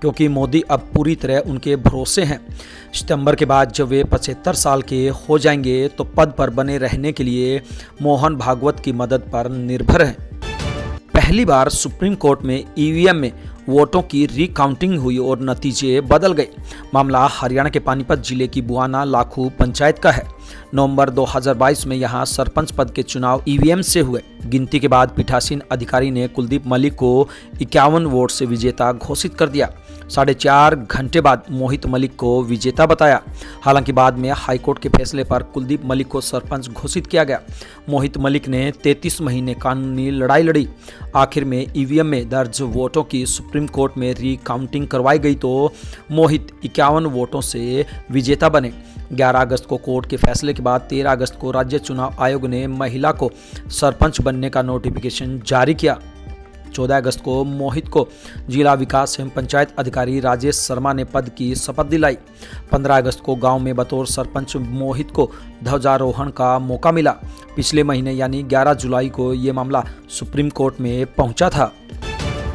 क्योंकि मोदी अब पूरी तरह उनके भरोसे हैं। सितंबर के बाद जब वे 75 साल के हो जाएंगे तो पद पर बने रहने के लिए मोहन भागवत की मदद पर निर्भर हैं। पहली बार सुप्रीम कोर्ट में ईवीएम में वोटों की रिकाउंटिंग हुई और नतीजे बदल गए। मामला हरियाणा के पानीपत जिले की बुआना लाखू पंचायत का है। नवंबर 2022 में यहां सरपंच पद के चुनाव ईवीएम से हुए। गिनती के बाद पीठासीन अधिकारी ने कुलदीप मलिक को 51 वोट से विजेता घोषित कर दिया। 4.5 घंटे बाद मोहित मलिक को विजेता बताया। हालांकि बाद में हाईकोर्ट के फैसले पर कुलदीप मलिक को सरपंच घोषित किया गया। मोहित मलिक ने 33 महीने कानूनी लड़ाई लड़ी। आखिर में ईवीएम में दर्ज वोटों की सुप्रीम कोर्ट में रिकाउंटिंग करवाई गई तो मोहित 51 वोटों से विजेता बने। 11 अगस्त को कोर्ट के फैसले के बाद 13 अगस्त को राज्य चुनाव आयोग ने महिला को सरपंच बनने का नोटिफिकेशन जारी किया। 14 अगस्त को मोहित को जिला विकास एवं पंचायत अधिकारी राजेश शर्मा ने पद की शपथ दिलाई। 15 अगस्त को गांव में बतौर सरपंच मोहित को ध्वजारोहण का मौका मिला। पिछले महीने यानी 11 जुलाई को ये मामला सुप्रीम कोर्ट में पहुंचा था।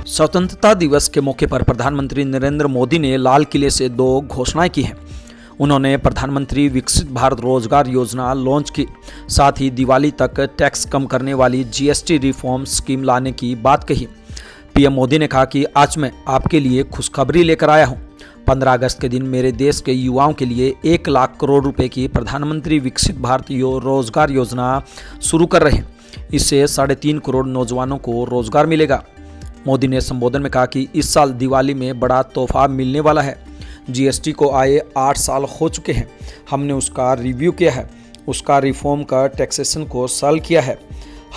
स्वतंत्रता दिवस के मौके पर प्रधानमंत्री नरेंद्र मोदी ने लाल किले से 2 घोषणाएं की हैं। उन्होंने प्रधानमंत्री विकसित भारत रोजगार योजना लॉन्च की। साथ ही दिवाली तक टैक्स कम करने वाली जीएसटी रिफॉर्म स्कीम लाने की बात कही। पीएम मोदी ने कहा कि आज मैं आपके लिए खुशखबरी लेकर आया हूं। 15 अगस्त के दिन मेरे देश के युवाओं के लिए 1 लाख करोड़ रुपए की प्रधानमंत्री विकसित भारत रोजगार योजना शुरू कर रहे हैं। इससे 3.5 करोड़ नौजवानों को रोजगार मिलेगा। मोदी ने संबोधन में कहा कि इस साल दिवाली में बड़ा तोहफा मिलने वाला है। जीएसटी को आए 8 साल हो चुके हैं। हमने उसका रिव्यू किया है, उसका रिफॉर्म का टैक्सेशन को सरल किया है।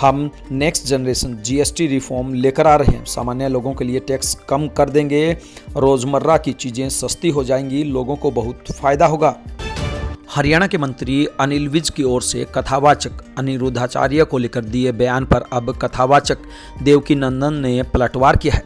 हम नेक्स्ट जनरेशन जीएसटी रिफॉर्म लेकर आ रहे हैं। सामान्य लोगों के लिए टैक्स कम कर देंगे, रोजमर्रा की चीज़ें सस्ती हो जाएंगी, लोगों को बहुत फायदा होगा। हरियाणा के मंत्री अनिल विज की ओर से कथावाचक अनिरुद्धाचार्य को लेकर दिए बयान पर अब कथावाचक देवकी नंदन ने पलटवार किया है।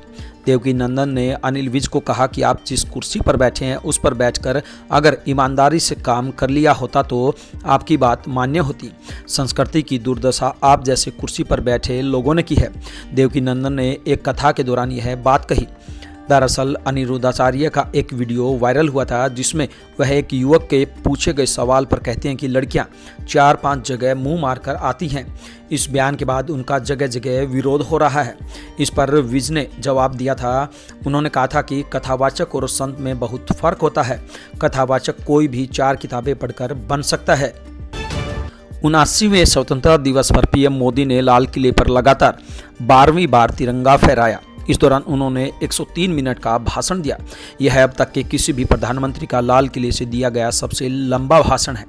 देवकी नंदन ने अनिल विज को कहा कि आप जिस कुर्सी पर बैठे हैं उस पर बैठकर अगर ईमानदारी से काम कर लिया होता तो आपकी बात मान्य होती। संस्कृति की दुर्दशा आप जैसे कुर्सी पर बैठे लोगों ने की है। देवकी नंदन ने एक कथा के दौरान यह बात कही। दरअसल अनिरुद्धाचार्य का एक वीडियो वायरल हुआ था जिसमें वह एक युवक के पूछे गए सवाल पर कहते हैं कि लड़कियां 4-5 जगह मुंह मारकर आती हैं। इस बयान के बाद उनका जगह जगह विरोध हो रहा है। इस पर विज ने जवाब दिया था। उन्होंने कहा था कि कथावाचक और संत में बहुत फर्क होता है। कथावाचक कोई भी 4 किताबें पढ़कर बन सकता है। 79वें स्वतंत्रता दिवस पर पीएम मोदी ने लाल किले पर लगातार 12वीं बार तिरंगा फहराया। इस दौरान उन्होंने 103 मिनट का भाषण दिया। यह अब तक के किसी भी प्रधानमंत्री का लाल किले से दिया गया सबसे लंबा भाषण है।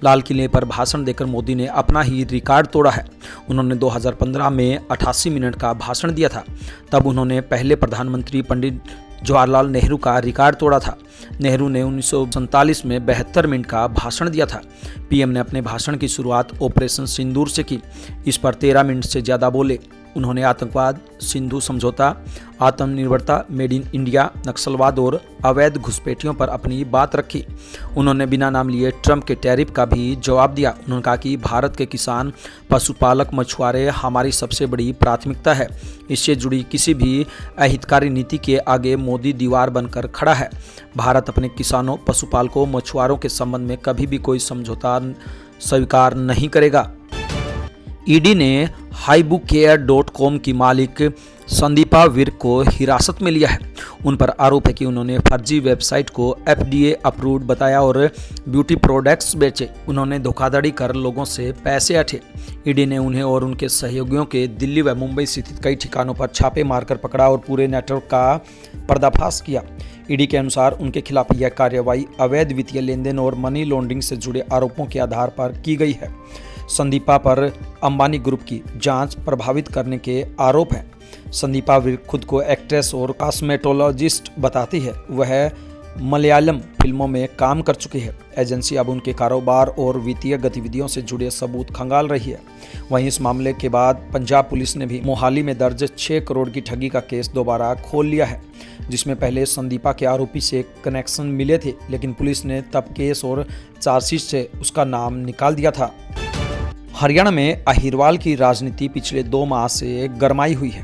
लाल किले पर भाषण देकर मोदी ने अपना ही रिकॉर्ड तोड़ा है। उन्होंने 2015 में 88 मिनट का भाषण दिया था। तब उन्होंने पहले प्रधानमंत्री पंडित जवाहरलाल नेहरू का रिकॉर्ड तोड़ा था। नेहरू ने 1947 में 72 मिनट का भाषण दिया था। पीएम ने अपने भाषण की शुरुआत ऑपरेशन सिंदूर से की। इस पर 13 मिनट से ज़्यादा बोले। उन्होंने आतंकवाद, सिंधु समझौता, आत्मनिर्भरता, मेड इन इंडिया, नक्सलवाद और अवैध घुसपैठियों पर अपनी बात रखी। उन्होंने बिना नाम लिए ट्रंप के टैरिफ का भी जवाब दिया। उन्होंने कहा कि भारत के किसान, पशुपालक, मछुआरे हमारी सबसे बड़ी प्राथमिकता है। इससे जुड़ी किसी भी अहितकारी नीति के आगे मोदी दीवार बनकर खड़ा है। भारत अपने किसानों, पशुपालकों, मछुआरों के संबंध में कभी भी कोई समझौता स्वीकार नहीं करेगा। ईडी ने hibucare.com की मालिक संदीपा विर्क को हिरासत में लिया है। उन पर आरोप है कि उन्होंने फर्जी वेबसाइट को FDA अप्रूव्ड बताया और ब्यूटी प्रोडक्ट्स बेचे। उन्होंने धोखाधड़ी कर लोगों से पैसे ऐंठे। ईडी ने उन्हें और उनके सहयोगियों के दिल्ली व मुंबई स्थित कई ठिकानों पर छापे मारकर पकड़ा और पूरे नेटवर्क का पर्दाफाश किया। ईडी के अनुसार उनके खिलाफ यह कार्रवाई अवैध वित्तीय लेनदेन और मनी लॉन्ड्रिंग से जुड़े आरोपों के आधार पर की गई है। संदीपा पर अंबानी ग्रुप की जांच प्रभावित करने के आरोप हैं। संदीपा विर्क खुद को एक्ट्रेस और कॉस्मेटोलॉजिस्ट बताती है। वह मलयालम फिल्मों में काम कर चुकी है। एजेंसी अब उनके कारोबार और वित्तीय गतिविधियों से जुड़े सबूत खंगाल रही है। वहीं इस मामले के बाद पंजाब पुलिस ने भी मोहाली में दर्ज 6 करोड़ की ठगी का केस दोबारा खोल लिया है, जिसमें पहले संदीपा के आरोपी से कनेक्शन मिले थे, लेकिन पुलिस ने तब केस और चार्जशीट से उसका नाम निकाल दिया था। हरियाणा में अहिरवाल की राजनीति पिछले 2 माह से गरमाई हुई है।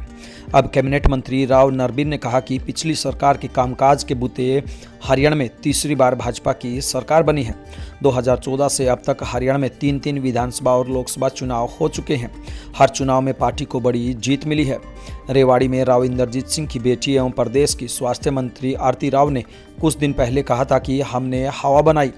अब कैबिनेट मंत्री राव नरबीर ने कहा कि पिछली सरकार के कामकाज के बूते हरियाणा में तीसरी बार भाजपा की सरकार बनी है। 2014 से अब तक हरियाणा में 3 विधानसभा और लोकसभा चुनाव हो चुके हैं। हर चुनाव में पार्टी को बड़ी जीत मिली है। रेवाड़ी में राव इंद्रजीत सिंह की बेटी एवं प्रदेश की स्वास्थ्य मंत्री आरती राव ने कुछ दिन पहले कहा था कि हमने हवा बनाई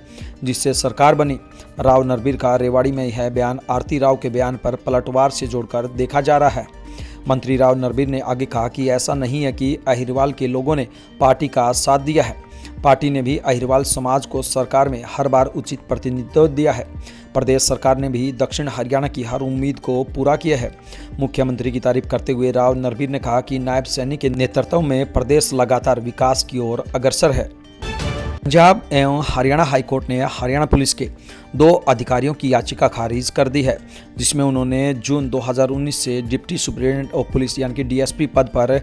जिससे सरकार बनी। राव नरबीर का रेवाड़ी में यह बयान आरती राव के बयान पर पलटवार से जोड़कर देखा जा रहा है। मंत्री राव नरबीर ने आगे कहा कि ऐसा नहीं है कि अहिरवाल के लोगों ने पार्टी का साथ दिया है। पार्टी ने भी अहिरवाल समाज को सरकार में हर बार उचित प्रतिनिधित्व दिया है। प्रदेश सरकार ने भी दक्षिण हरियाणा की हर उम्मीद को पूरा किया है। मुख्यमंत्री की तारीफ करते हुए राव नरबीर ने कहा कि नायब सैनी के नेतृत्व में प्रदेश लगातार विकास की ओर अग्रसर है। पंजाब एवं हरियाणा हाईकोर्ट ने हरियाणा पुलिस के 2 अधिकारियों की याचिका खारिज कर दी है, जिसमें उन्होंने जून 2019 से डिप्टी सुपरिटेंडेंट ऑफ पुलिस यानी कि डीएसपी पद पर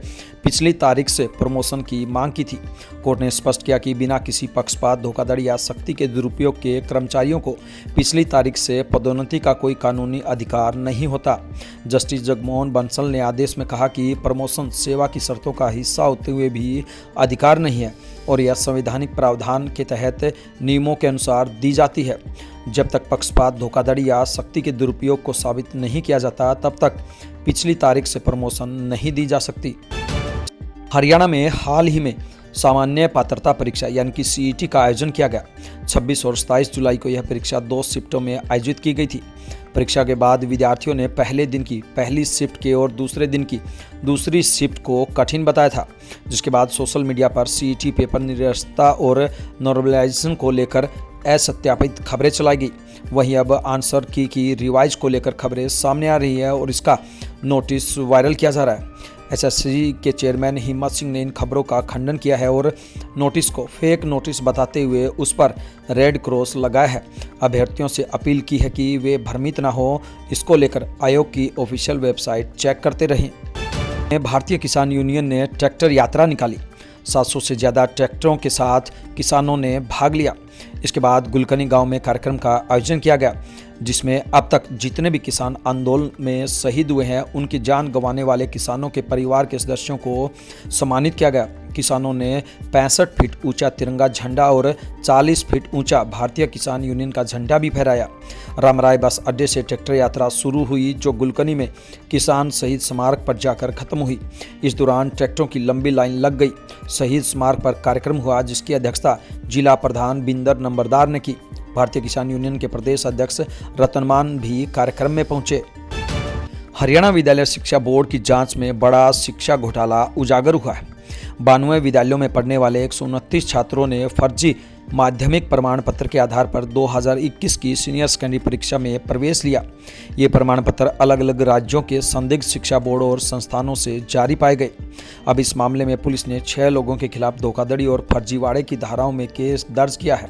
पिछली तारीख से प्रमोशन की मांग की थी। कोर्ट ने स्पष्ट किया कि बिना किसी पक्षपात, धोखाधड़ी या शक्ति के दुरुपयोग के कर्मचारियों को पिछली तारीख से पदोन्नति का कोई कानूनी अधिकार नहीं होता। जस्टिस जगमोहन बंसल ने आदेश में कहा कि प्रमोशन सेवा की शर्तों का हिस्सा होते हुए भी अधिकार नहीं है और यह संवैधानिक प्रावधान के तहत नियमों के अनुसार दी जाती है। जब तक पक्षपात, धोखाधड़ी या शक्ति के दुरुपयोग को साबित नहीं किया जाता तब तक पिछली तारीख से प्रमोशन नहीं दी जा सकती। हरियाणा में हाल ही में सामान्य पात्रता परीक्षा यानी कि सीईटी का आयोजन किया गया। 26 और 27 जुलाई को यह परीक्षा 2 शिफ्टों में आयोजित की गई थी। परीक्षा के बाद विद्यार्थियों ने पहले दिन की पहली शिफ्ट के और दूसरे दिन की दूसरी शिफ्ट को कठिन बताया था, जिसके बाद सोशल मीडिया पर सीईटी पेपर निरस्तता और नॉर्मलाइजेशन को लेकर असत्यापित खबरें चलाई गई। वहीं अब आंसर की रिवाइज को लेकर खबरें सामने आ रही है और इसका नोटिस वायरल किया जा रहा है। एसएससी के चेयरमैन हिम्मत सिंह ने इन खबरों का खंडन किया है और नोटिस को फेक नोटिस बताते हुए उस पर रेड क्रॉस लगाया है। अभ्यर्थियों से अपील की है कि वे भ्रमित न हो, इसको लेकर आयोग की ऑफिशियल वेबसाइट चेक करते रहें। भारतीय किसान यूनियन ने ट्रैक्टर यात्रा निकाली। 700 से ज़्यादा ट्रैक्टरों के साथ किसानों ने भाग लिया। इसके बाद गुलकनी गांव में कार्यक्रम का आयोजन किया गया, जिसमें अब तक जितने भी किसान आंदोलन में शहीद हुए हैं उनकी जान गंवाने वाले किसानों के परिवार के सदस्यों को सम्मानित किया गया। किसानों ने 65 फीट ऊंचा तिरंगा झंडा और 40 फीट ऊंचा भारतीय किसान यूनियन का झंडा भी फहराया। रामराय बस अड्डे से ट्रैक्टर यात्रा शुरू हुई, जो गुलकनी में किसान शहीद स्मारक पर जाकर खत्म हुई। इस दौरान ट्रैक्टरों की लंबी लाइन लग गई। शहीद स्मारक पर कार्यक्रम हुआ, जिसकी अध्यक्षता जिला प्रधान बिंदर नंबरदार ने की। भारतीय किसान यूनियन के प्रदेश अध्यक्ष रतनमान भी कार्यक्रम में पहुंचे। हरियाणा विद्यालय शिक्षा बोर्ड की जांच में बड़ा शिक्षा घोटाला उजागर हुआ है। 92 विद्यालयों में पढ़ने वाले 129 छात्रों ने फर्जी माध्यमिक प्रमाण पत्र के आधार पर 2021 की सीनियर सेकेंडरी परीक्षा में प्रवेश लिया। ये प्रमाण पत्र अलग अलग राज्यों के संदिग्ध शिक्षा बोर्ड और संस्थानों से जारी पाए गए। अब इस मामले में पुलिस ने 6 लोगों के खिलाफ धोखाधड़ी और फर्जीवाड़े की धाराओं में केस दर्ज किया है।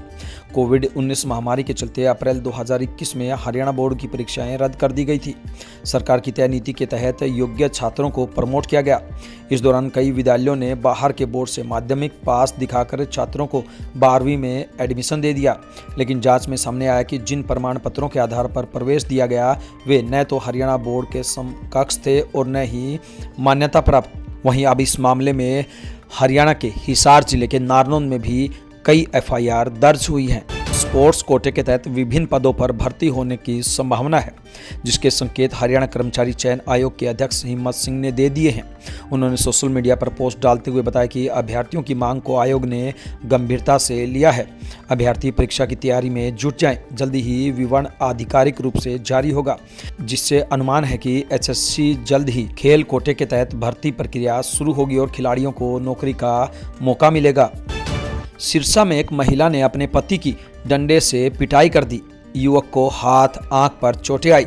कोविड-19 महामारी के चलते अप्रैल 2021 में हरियाणा बोर्ड की परीक्षाएं रद्द कर दी गई थी। सरकार की तय नीति के तहत योग्य छात्रों को प्रमोट किया गया। इस दौरान कई विद्यालयों ने बाहर के बोर्ड से माध्यमिक पास दिखाकर छात्रों को 12वीं में एडमिशन दे दिया। लेकिन जांच में सामने आया कि जिन प्रमाण पत्रों के आधार पर प्रवेश दिया गया वे न तो हरियाणा बोर्ड के समकक्ष थे और न ही मान्यता प्राप्त। वहीं अब इस मामले में हरियाणा के हिसार जिले के नारनौंद में भी कई एफआईआर दर्ज हुई हैं। स्पोर्ट्स कोटे के तहत विभिन्न पदों पर भर्ती होने की संभावना है, जिसके संकेत हरियाणा कर्मचारी चयन आयोग के अध्यक्ष हिम्मत सिंह ने दे दिए हैं। उन्होंने सोशल मीडिया पर पोस्ट डालते हुए बताया कि अभ्यर्थियों की मांग को आयोग ने गंभीरता से लिया है। अभ्यर्थी परीक्षा की तैयारी में जुट जाएं। जल्दी ही विवरण आधिकारिक रूप से जारी होगा, जिससे अनुमान है कि एसएससी जल्द ही खेल कोटे के तहत भर्ती प्रक्रिया शुरू होगी और खिलाड़ियों को नौकरी का मौका मिलेगा। सिरसा में एक महिला ने अपने पति की डंडे से पिटाई कर दी। युवक को हाथ, आंख पर चोटें आई।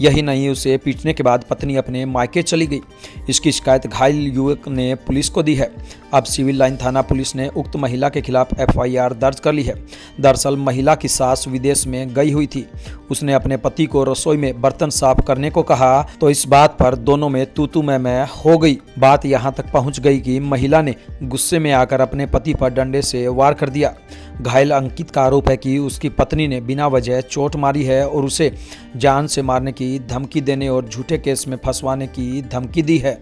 यही नहीं, उसे पीटने के बाद पत्नी अपने मायके चली गई। इसकी शिकायत घायल युवक ने पुलिस को दी है। अब सिविल लाइन थाना पुलिस ने उक्त महिला के खिलाफ एफआईआर दर्ज कर ली है। दरअसल महिला की सास विदेश में गई हुई थी। उसने अपने पति को रसोई में बर्तन साफ करने को कहा तो इस बात पर दोनों में तू मैं हो गई। बात यहाँ तक पहुँच गई कि महिला ने गुस्से में आकर अपने पति पर डंडे से वार कर दिया। घायल अंकित का आरोप है कि उसकी पत्नी ने बिना वजह चोट मारी है और उसे जान से मारने की धमकी देने और झूठे केस में फंसवाने की धमकी दी है।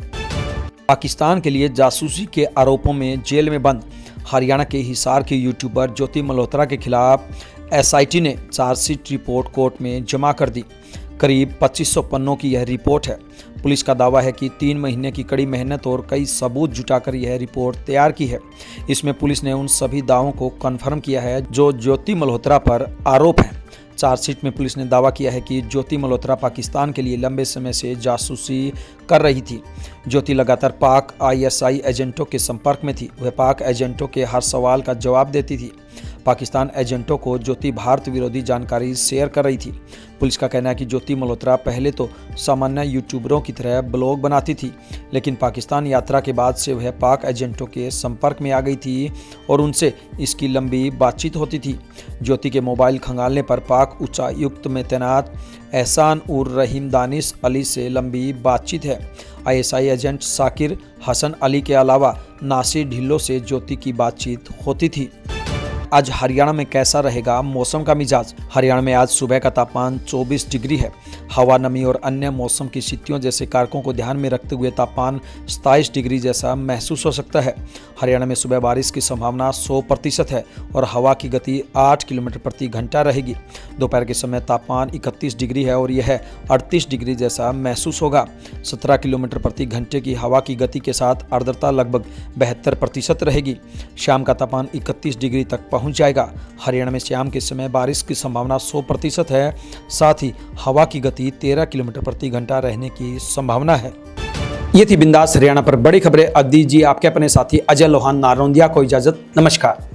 पाकिस्तान के लिए जासूसी के आरोपों में जेल में बंद हरियाणा के हिसार के यूट्यूबर ज्योति मल्होत्रा के खिलाफ एसआईटी ने चार्जशीट रिपोर्ट कोर्ट में जमा कर दी। करीब 2500 पन्नों की यह रिपोर्ट है। पुलिस का दावा है कि 3 महीने की कड़ी मेहनत और कई सबूत जुटाकर यह रिपोर्ट तैयार की है। इसमें पुलिस ने उन सभी दावों को कन्फर्म किया है जो ज्योति मल्होत्रा पर आरोप हैं। चार्जशीट में पुलिस ने दावा किया है कि ज्योति मल्होत्रा पाकिस्तान के लिए लंबे समय से जासूसी कर रही थी। ज्योति लगातार पाक आईएसआई एजेंटों के संपर्क में थी। वह पाक एजेंटों के हर सवाल का जवाब देती थी। पाकिस्तान एजेंटों को ज्योति भारत विरोधी जानकारी शेयर कर रही थी। पुलिस का कहना है कि ज्योति मल्होत्रा पहले तो सामान्य यूट्यूबरों की तरह ब्लॉग बनाती थी, लेकिन पाकिस्तान यात्रा के बाद से वह पाक एजेंटों के संपर्क में आ गई थी और उनसे इसकी लंबी बातचीत होती थी। ज्योति के मोबाइल खंगालने पर पाक उच्चायुक्त में तैनात एहसान उर रहीम दानिश अली से लंबी बातचीत है। आईएसआई एजेंट साकिर हसन अली के अलावा नासिर ढिल्लो से ज्योति की बातचीत होती थी। आज हरियाणा में कैसा रहेगा मौसम का मिजाज? हरियाणा में आज सुबह का तापमान 24 डिग्री है। हवा, नमी और अन्य मौसम की स्थितियों जैसे कारकों को ध्यान में रखते हुए तापमान 27 डिग्री जैसा महसूस हो सकता है। हरियाणा में सुबह बारिश की संभावना 100% है और हवा की गति 8 किलोमीटर प्रति घंटा रहेगी। दोपहर के समय तापमान 31 डिग्री है और यह 38 डिग्री जैसा महसूस होगा। 17 किलोमीटर प्रति घंटे की हवा की गति के साथ आर्द्रता लगभग 72% रहेगी। शाम का तापमान 31 डिग्री तक पहुंच जाएगा। हरियाणा में शाम के समय बारिश की संभावना 100% है। साथ ही हवा की गति 13 किलोमीटर प्रति घंटा रहने की संभावना है। ये थी बिंदास हरियाणा पर बड़ी खबरें। अब दीजिए आपके अपने साथी अजय लोहान नारनौंदिया को इजाजत। नमस्कार।